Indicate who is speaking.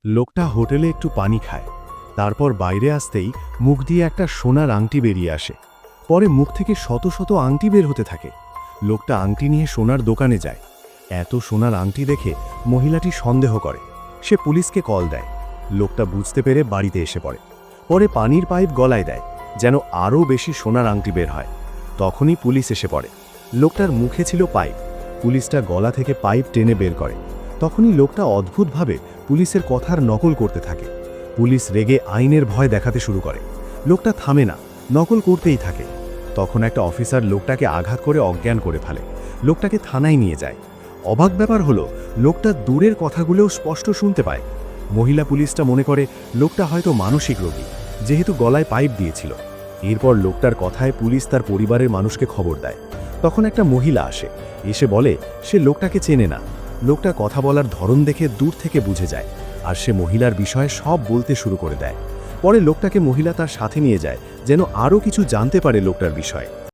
Speaker 1: লোকটা হোটেলে একটু পানি খায়, তারপর বাইরে আসতেই মুখ দিয়ে একটা সোনার আংটি বেরিয়ে আসে। পরে মুখ থেকে শত শত আংটি বের হতে থাকে। লোকটা আংটি নিয়ে সোনার দোকানে যায়। এত সোনার আংটি দেখে মহিলাটি সন্দেহ করে। সে পুলিশকে কল দেয়। লোকটা বুঝতে পেরে বাড়িতে এসে পড়ে। পরে পানির পাইপ গলায় দেয়, যেন আরও বেশি সোনার আংটি বের হয়। তখনই পুলিশ এসে পড়ে। লোকটার মুখে ছিল পাইপ। পুলিশটা গলা থেকে পাইপ টেনে বের করে। তখনই লোকটা অদ্ভুতভাবে পুলিশের কথার নকল করতে থাকে। পুলিশ রেগে আইনের ভয় দেখাতে শুরু করে। লোকটা থামে না, নকল করতেই থাকে। তখন একটা অফিসার লোকটাকে আঘাত করে অজ্ঞান করে ফেলে। লোকটাকে থানায় নিয়ে যায়। অবাক ব্যাপার হলো, লোকটা দূরের কথাগুলোও স্পষ্ট শুনতে পায়। মহিলা পুলিশটা মনে করে লোকটা হয়তো মানসিক রোগী, যেহেতু গলায় পাইপ দিয়েছিল। এরপর লোকটার কথায় পুলিশ তার পরিবারের মানুষকে খবর দেয়। তখন একটা মহিলা আসে, এসে বলে সে লোকটাকে চেনে না। লোকটা কথা বলার ধরন দেখে দূর থেকে বুঝে যায়, আর সে মহিলার বিষয়ে সব বলতে শুরু করে দেয়। পরে লোকটাকে মহিলা তার সাথে নিয়ে যায়, যেন আরও কিছু জানতে পারে লোকটার বিষয়ে।